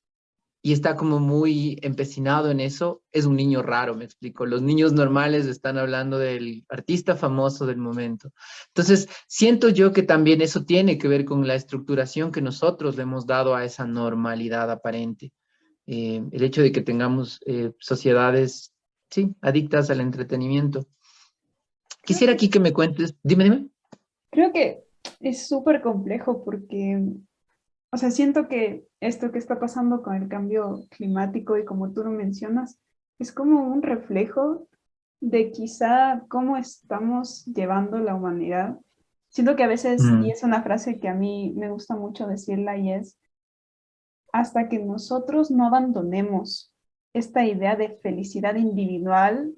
y está como muy empecinado en eso, es un niño raro, me explico. Los niños normales están hablando del artista famoso del momento. Entonces, siento yo que también eso tiene que ver con la estructuración que nosotros le hemos dado a esa normalidad aparente. El hecho de que tengamos sociedades, sí, adictas al entretenimiento. Creo Quisiera que, aquí que me cuentes, dime. creo que es súper complejo porque, o sea, siento que esto que está pasando con el cambio climático y como tú lo mencionas, es como un reflejo de quizá cómo estamos llevando la humanidad. Siento que a veces, y Mm, es una frase que a mí me gusta mucho decirla, y es, hasta que nosotros no abandonemos esta idea de felicidad individual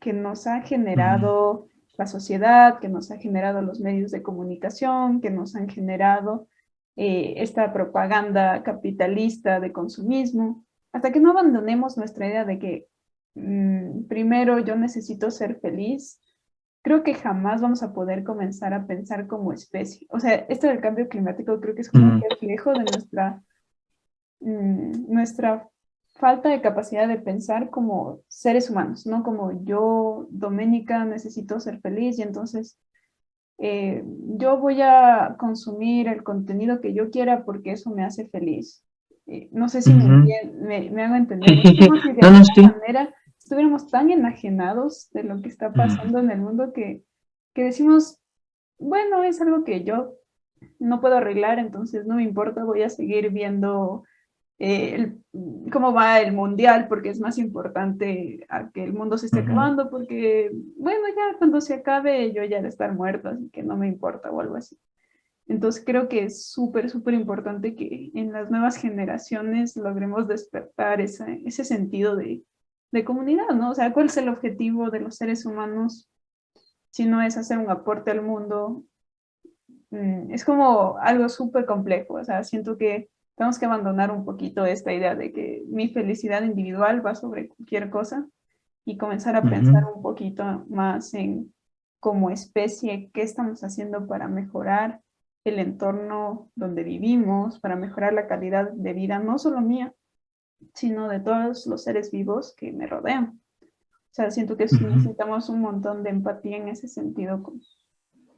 que nos ha mm, generado la sociedad, que nos ha generado los medios de comunicación, que nos han generado esta propaganda capitalista de consumismo, hasta que no abandonemos nuestra idea de que primero yo necesito ser feliz, creo que jamás vamos a poder comenzar a pensar como especie. O sea, esto del cambio climático creo que es como un mm, reflejo de nuestra falta de capacidad de pensar como seres humanos, no como yo, Doménica, necesito ser feliz y entonces yo voy a consumir el contenido que yo quiera porque eso me hace feliz. No sé si Ujú. me hago entender. Es como si de No, no, alguna sí. manera estuviéramos tan enajenados de lo que está Mm, pasando en el mundo que decimos, bueno, es algo que yo no puedo arreglar, entonces no me importa, voy a seguir viendo cómo va el mundial, porque es más importante a que el mundo se esté ujú, acabando, porque, bueno, ya cuando se acabe yo ya de estar muerto, así que no me importa o algo así. Entonces creo que es súper, súper importante que en las nuevas generaciones logremos despertar ese sentido de comunidad, ¿no? O sea, ¿cuál es el objetivo de los seres humanos si no es hacer un aporte al mundo? Es como algo súper complejo, o sea, siento que tenemos que abandonar un poquito esta idea de que mi felicidad individual va sobre cualquier cosa y comenzar a pensar ujú, un poquito más en como especie, qué estamos haciendo para mejorar el entorno donde vivimos, para mejorar la calidad de vida, no solo mía, sino de todos los seres vivos que me rodean. O sea, siento que ujú. necesitamos un montón de empatía en ese sentido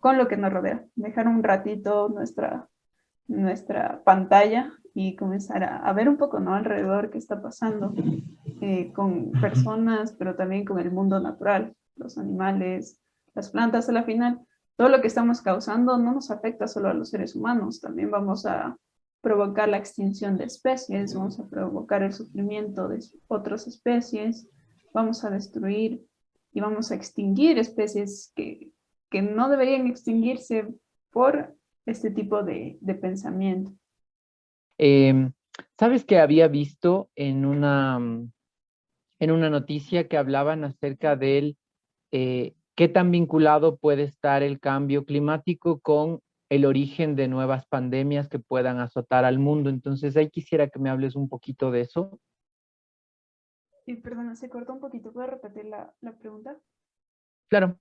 con lo que nos rodea, dejar un ratito nuestra pantalla y comenzar a ver un poco, ¿no? Alrededor qué está pasando con personas, pero también con el mundo natural, los animales, las plantas a la final. Todo lo que estamos causando no nos afecta solo a los seres humanos, también vamos a provocar la extinción de especies, vamos a provocar el sufrimiento de otras especies, vamos a destruir y vamos a extinguir especies que no deberían extinguirse por este tipo de pensamiento. Em, ¿Sabes que había visto en una noticia que hablaban acerca del qué tan vinculado puede estar el cambio climático con el origen de nuevas pandemias que puedan azotar al mundo? Entonces, ahí quisiera que me hables un poquito de eso. Y perdona, se cortó un poquito, ¿puedo repetir la pregunta? Claro,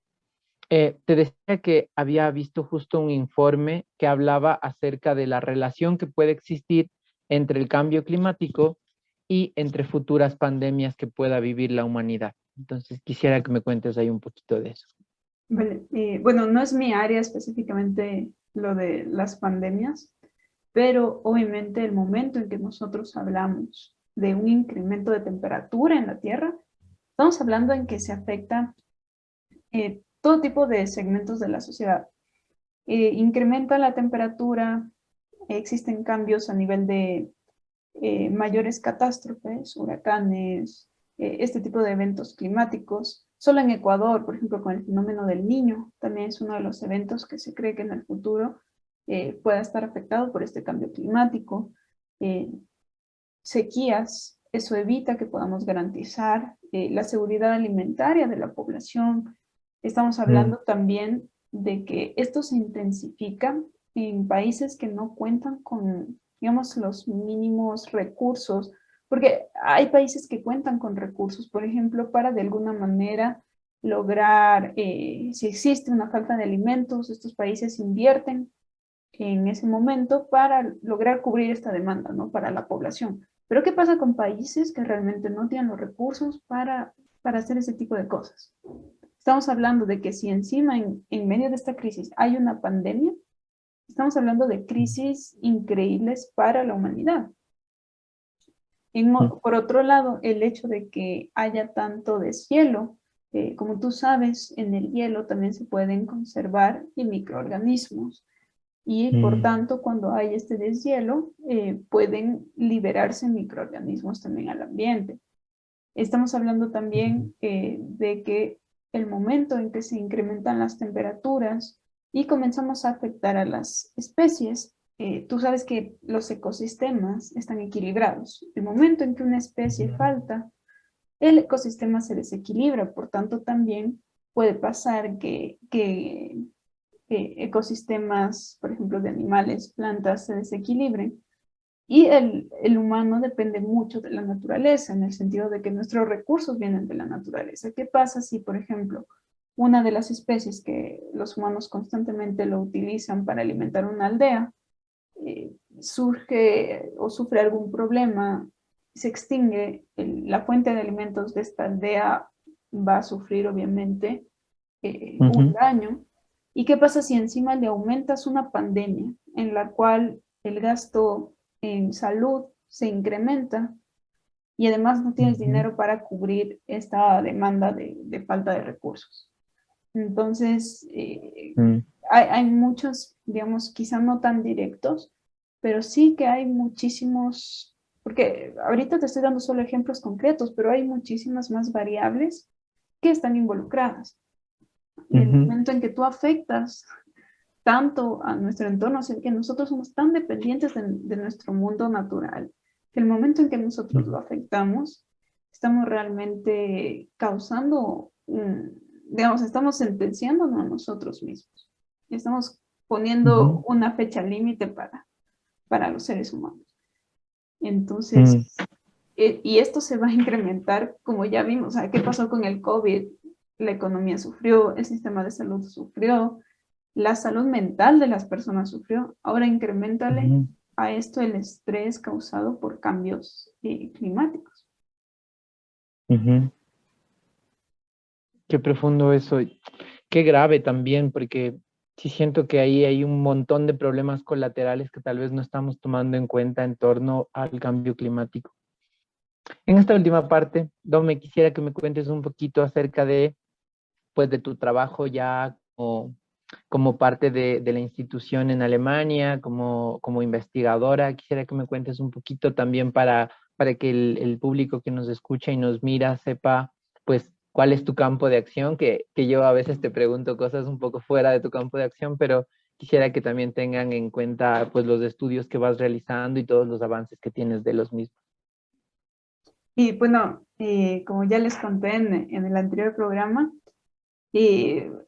te decía que había visto justo un informe que hablaba acerca de la relación que puede existir entre el cambio climático y entre futuras pandemias que pueda vivir la humanidad. Entonces, quisiera que me cuentes ahí un poquito de eso. Vale, bueno, no es mi área específicamente lo de las pandemias, pero obviamente el momento en que nosotros hablamos de un incremento de temperatura en la Tierra, estamos hablando en que se afecta todo tipo de segmentos de la sociedad. Incrementa la temperatura, existen cambios a nivel de mayores catástrofes, huracanes, este tipo de eventos climáticos. Solo en Ecuador, por ejemplo, con el fenómeno del Niño, también es uno de los eventos que se cree que en el futuro pueda estar afectado por este cambio climático. Eh, Sequías, eso evita que podamos garantizar la seguridad alimentaria de la población. Estamos Mm, hablando también de que esto se intensifica en países que no cuentan con, digamos, los mínimos recursos, porque hay países que cuentan con recursos, por ejemplo, para de alguna manera lograr, si existe una falta de alimentos, estos países invierten en ese momento para lograr cubrir esta demanda, ¿no? Para la población. Pero ¿qué pasa con países que realmente no tienen los recursos para hacer ese tipo de cosas? Estamos hablando de que si encima en medio de esta crisis hay una pandemia, estamos hablando de crisis increíbles para la humanidad. mm, Por otro lado, el hecho de que haya tanto deshielo, como tú sabes, en el hielo también se pueden conservar microorganismos y por mm, tanto cuando hay este deshielo pueden liberarse microorganismos también al ambiente. Estamos hablando mm, también de que el momento en que se incrementan las temperaturas y comenzamos a afectar a las especies, tú sabes que los ecosistemas están equilibrados. El momento en que una especie falta, el ecosistema se desequilibra, por tanto también puede pasar que ecosistemas, por ejemplo, de animales, plantas, se desequilibren. Y el humano depende mucho de la naturaleza, en el sentido de que nuestros recursos vienen de la naturaleza. ¿Qué pasa si, por ejemplo, una de las especies que los humanos constantemente lo utilizan para alimentar una aldea, surge o sufre algún problema, se extingue, la fuente de alimentos de esta aldea va a sufrir obviamente un ujú, daño ¿Y qué pasa si encima le aumentas una pandemia en la cual el gasto en salud se incrementa y además no tienes Ujú, dinero para cubrir esta demanda de falta de recursos? Entonces, mm, hay muchos, digamos, quizá no tan directos, pero sí que hay muchísimos, porque ahorita te estoy dando solo ejemplos concretos, pero hay muchísimas más variables que están involucradas. Y el ujú, momento en que tú afectas tanto a nuestro entorno, o sea, que nosotros somos tan dependientes de nuestro mundo natural, que el momento en que nosotros ujú, lo afectamos, estamos realmente causando, digamos, estamos sentenciándonos a nosotros mismos. Estamos poniendo ujú, una fecha límite para los seres humanos. Entonces, mm, y esto se va a incrementar, como ya vimos, o sea, ¿qué pasó con el COVID? La economía sufrió, el sistema de salud sufrió, la salud mental de las personas sufrió. Ahora incrementale ujú, a esto el estrés causado por cambios climáticos. ujú. Qué profundo eso. Y qué grave también, porque sí siento que ahí hay un montón de problemas colaterales que tal vez no estamos tomando en cuenta en torno al cambio climático. En esta última parte, Dom, me quisiera que me cuentes un poquito acerca de, pues, de tu trabajo ya como parte de la institución en Alemania, como investigadora. Quisiera que me cuentes un poquito también para que el público que nos escucha y nos mira sepa, pues, cuál es tu campo de acción, que yo a veces te pregunto cosas un poco fuera de tu campo de acción, pero quisiera que también tengan en cuenta, pues, los estudios que vas realizando y todos los avances que tienes de los mismos. Y bueno, como ya les conté en el anterior programa,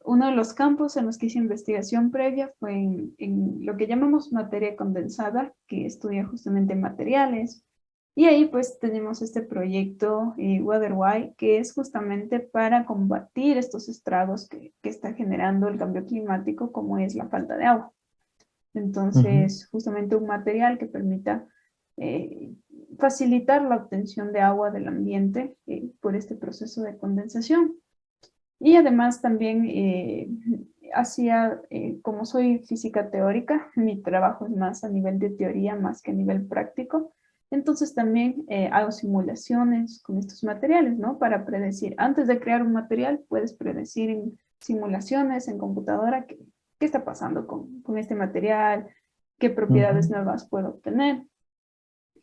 uno de los campos en los que hice investigación previa fue en lo que llamamos materia condensada, que estudia justamente materiales. Y ahí pues tenemos este proyecto WeatherWhy, que es justamente para combatir estos estragos que está generando el cambio climático, como es la falta de agua. Ujú, Entonces, justamente un material que permita eh, facilitar la obtención de agua del ambiente por este proceso de condensación. Y además también hacía, como soy física teórica, mi trabajo es más a nivel de teoría más que a nivel práctico. Entonces también hago simulaciones con estos materiales, ¿no? Para predecir, antes de crear un material, puedes predecir en simulaciones, en computadora, qué está pasando con este material, qué propiedades ujú, nuevas puedo obtener.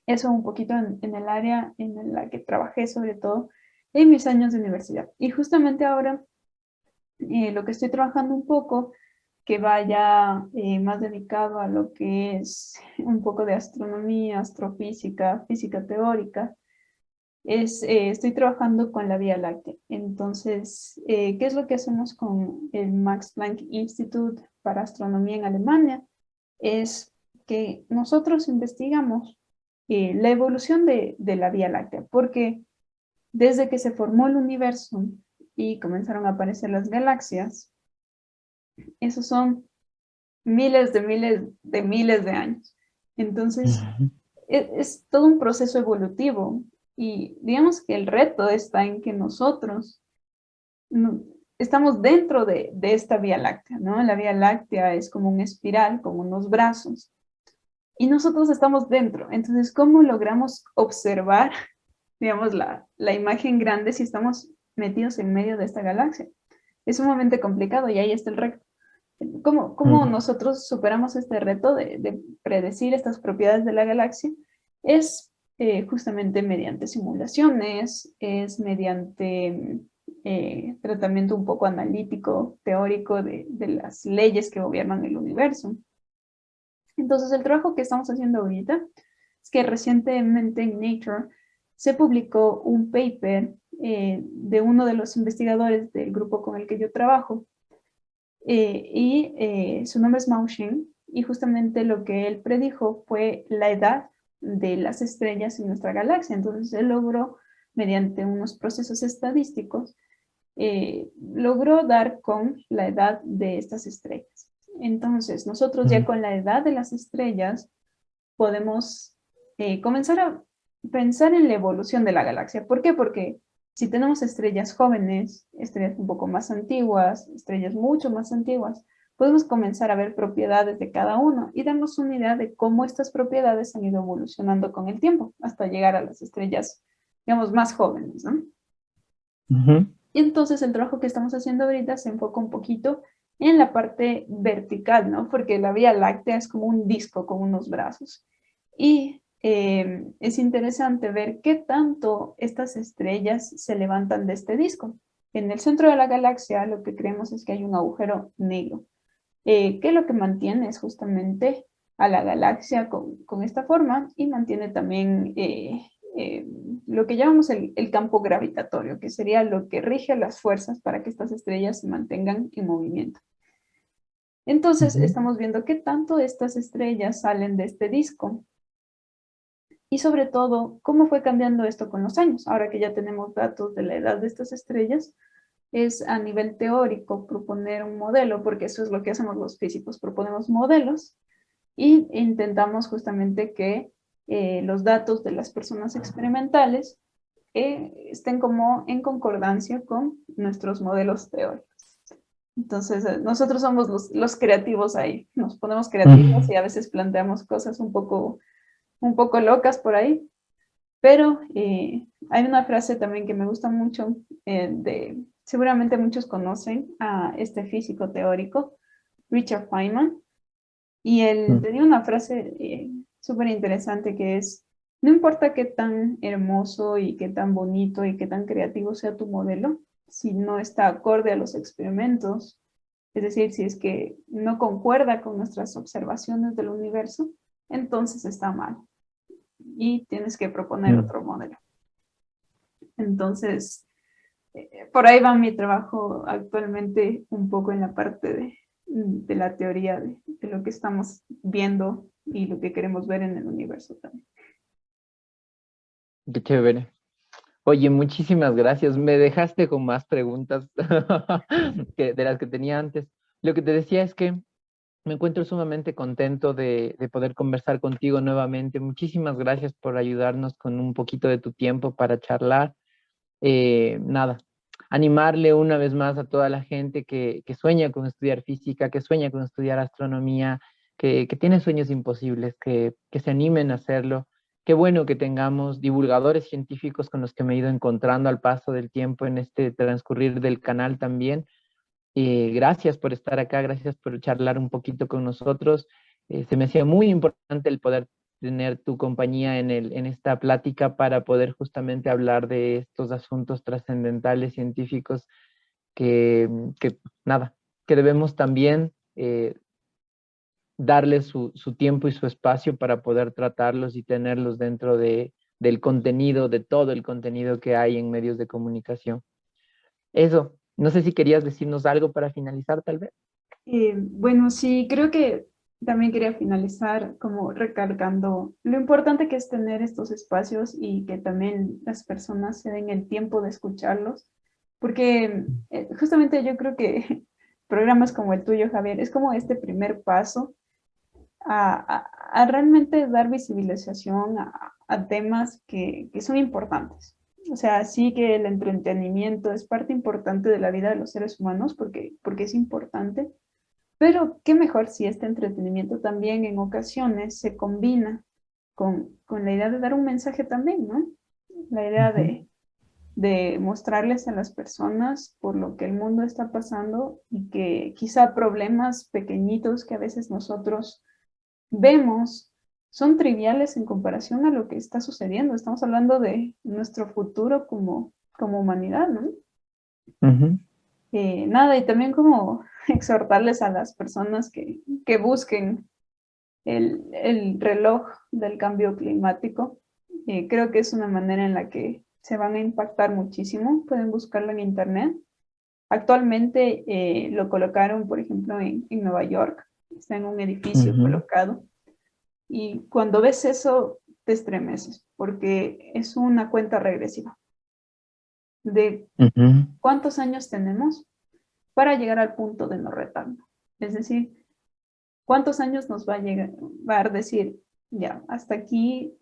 Eso un poquito en el área en la que trabajé, sobre todo en mis años de universidad. Y justamente ahora lo que estoy trabajando un poco, que vaya más dedicado a lo que es un poco de astronomía, astrofísica, física teórica, estoy trabajando con la Vía Láctea. Entonces, ¿qué es lo que hacemos con el Max Planck Institute para Astronomía en Alemania? Es que nosotros investigamos la evolución de la Vía Láctea, porque desde que se formó el universo y comenzaron a aparecer las galaxias, esos son miles de miles de miles de años. Entonces, ujú, es todo un proceso evolutivo y digamos que el reto está en que nosotros no, estamos dentro de esta Vía Láctea, ¿no? La Vía Láctea es como una espiral, como unos brazos, y nosotros estamos dentro. Entonces, ¿cómo logramos observar, digamos, la imagen grande si estamos metidos en medio de esta galaxia? Es sumamente complicado y ahí está el reto. ¿Cómo ujú, nosotros superamos este reto de predecir estas propiedades de la galaxia? Es justamente mediante simulaciones, es mediante tratamiento un poco analítico, teórico de las leyes que gobiernan el universo. Entonces, el trabajo que estamos haciendo ahorita es que recientemente en Nature se publicó un paper de uno de los investigadores del grupo con el que yo trabajo, su nombre es Mao Shen, y justamente lo que él predijo fue la edad de las estrellas en nuestra galaxia. Entonces él logró, mediante unos procesos estadísticos, logró dar con la edad de estas estrellas. Entonces nosotros ya ujú, con la edad de las estrellas podemos comenzar a pensar en la evolución de la galaxia. ¿Por qué? Porque si tenemos estrellas jóvenes, estrellas un poco más antiguas, estrellas mucho más antiguas, podemos comenzar a ver propiedades de cada uno y darnos una idea de cómo estas propiedades han ido evolucionando con el tiempo hasta llegar a las estrellas, digamos, más jóvenes, ¿no? Ujú. Y entonces el trabajo que estamos haciendo ahorita se enfoca un poquito en la parte vertical, ¿no? Porque la Vía Láctea es como un disco con unos brazos. Y es interesante ver qué tanto estas estrellas se levantan de este disco. En el centro de la galaxia lo que creemos es que hay un agujero negro, que lo que mantiene es justamente a la galaxia con esta forma y mantiene también eh, lo que llamamos el campo gravitatorio, que sería lo que rige las fuerzas para que estas estrellas se mantengan en movimiento. Entonces, Ujú. estamos viendo qué tanto estas estrellas salen de este disco y sobre todo, cómo fue cambiando esto con los años. Ahora que ya tenemos datos de la edad de estas estrellas, es a nivel teórico proponer un modelo, porque eso es lo que hacemos los físicos, proponemos modelos y intentamos justamente que los datos de las personas experimentales estén como en concordancia con nuestros modelos teóricos. Entonces, nosotros somos los creativos ahí, nos ponemos creativos y a veces planteamos cosas un poco locas por ahí, pero hay una frase también que me gusta mucho, seguramente muchos conocen a este físico teórico, Richard Feynman, y él Ujú. tenía una frase súper interesante que es, no importa qué tan hermoso y qué tan bonito y qué tan creativo sea tu modelo, si no está acorde a los experimentos, es decir, si es que no concuerda con nuestras observaciones del universo, entonces está mal y tienes que proponer Mm. otro modelo. Entonces, por ahí va mi trabajo actualmente un poco en la parte de la teoría de lo que estamos viendo y lo que queremos ver en el universo también. Qué chévere. Oye, muchísimas gracias. Me dejaste con más preguntas de las que tenía antes. Lo que te decía es que me encuentro sumamente contento de poder conversar contigo nuevamente. Muchísimas gracias por ayudarnos con un poquito de tu tiempo para charlar. Nada, animarle una vez más a toda la gente que sueña con estudiar física, que sueña con estudiar astronomía, que tiene sueños imposibles, que se animen a hacerlo. Qué bueno que tengamos divulgadores científicos con los que me he ido encontrando al paso del tiempo en este transcurrir del canal también. Gracias por estar acá, gracias por charlar un poquito con nosotros. Se me hacía muy importante el poder tener tu compañía en esta plática para poder justamente hablar de estos asuntos trascendentales científicos que nada, que debemos también darles su tiempo y su espacio para poder tratarlos y tenerlos dentro del contenido, de todo el contenido que hay en medios de comunicación. Eso, no sé si querías decirnos algo para finalizar, tal vez. Bueno, sí, creo que también quería finalizar como recalcando lo importante que es tener estos espacios y que también las personas se den el tiempo de escucharlos, porque justamente yo creo que programas como el tuyo, Javier, es como este primer paso a realmente dar visibilización a temas que son importantes. O sea, sí que el entretenimiento es parte importante de la vida de los seres humanos porque es importante, pero qué mejor si este entretenimiento también en ocasiones se combina con la idea de dar un mensaje también, ¿no? La idea Ujú. de mostrarles a las personas por lo que el mundo está pasando y que quizá problemas pequeñitos que a veces nosotros vemos son triviales en comparación a lo que está sucediendo. Estamos hablando de nuestro futuro como humanidad, ¿no? Ujú. Nada, y también como exhortarles a las personas que busquen el reloj del cambio climático. Creo que es una manera en la que se van a impactar muchísimo. Pueden buscarlo en internet. Actualmente lo colocaron, por ejemplo, en Nueva York. Está en un edificio Ujú. colocado. Y cuando ves eso, te estremeces, porque es una cuenta regresiva de Ujú. cuántos años tenemos para llegar al punto de no retorno. Es decir, cuántos años nos va a llegar a decir, ya, hasta aquí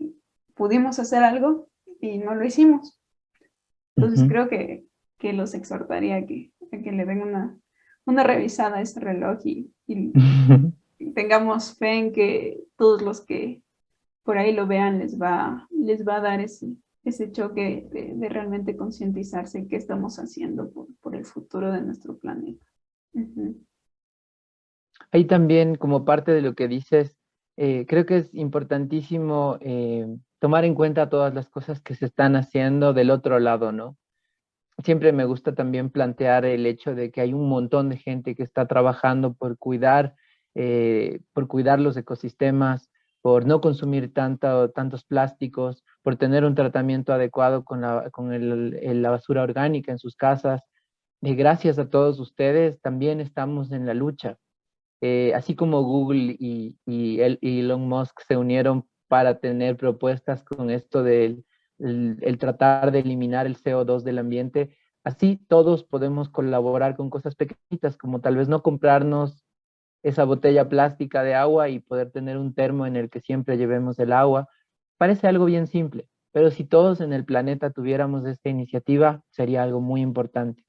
pudimos hacer algo y no lo hicimos. Entonces Ujú. creo que los exhortaría a que le den una revisada a ese reloj y tengamos fe en que todos los que por ahí lo vean les va a dar ese choque de realmente concientizarse qué estamos haciendo por el futuro de nuestro planeta. Ujú. Ahí también, como parte de lo que dices, creo que es importantísimo tomar en cuenta todas las cosas que se están haciendo del otro lado, ¿no? Siempre me gusta también plantear el hecho de que hay un montón de gente que está trabajando por cuidar los ecosistemas, por no consumir tantos plásticos, por tener un tratamiento adecuado con la basura orgánica en sus casas. Y gracias a todos ustedes también estamos en la lucha. Así como Google y Elon Musk se unieron para tener propuestas con esto del el tratar de eliminar el CO2 del ambiente, así todos podemos colaborar con cosas pequeñitas, como tal vez no comprarnos esa botella plástica de agua y poder tener un termo en el que siempre llevemos el agua. Parece algo bien simple, pero si todos en el planeta tuviéramos esta iniciativa, sería algo muy importante.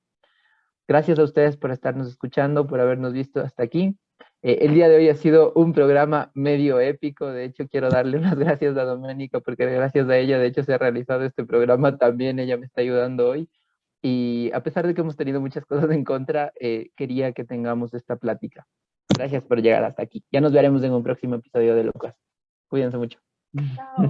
Gracias a ustedes por estarnos escuchando, por habernos visto hasta aquí. El día de hoy ha sido un programa medio épico. De hecho, quiero darle unas gracias a Doménica porque gracias a ella, de hecho, se ha realizado este programa también. Ella me está ayudando hoy. Y a pesar de que hemos tenido muchas cosas en contra, quería que tengamos esta plática. Gracias por llegar hasta aquí. Ya nos veremos en un próximo episodio de Locas. Cuídense mucho. Chao.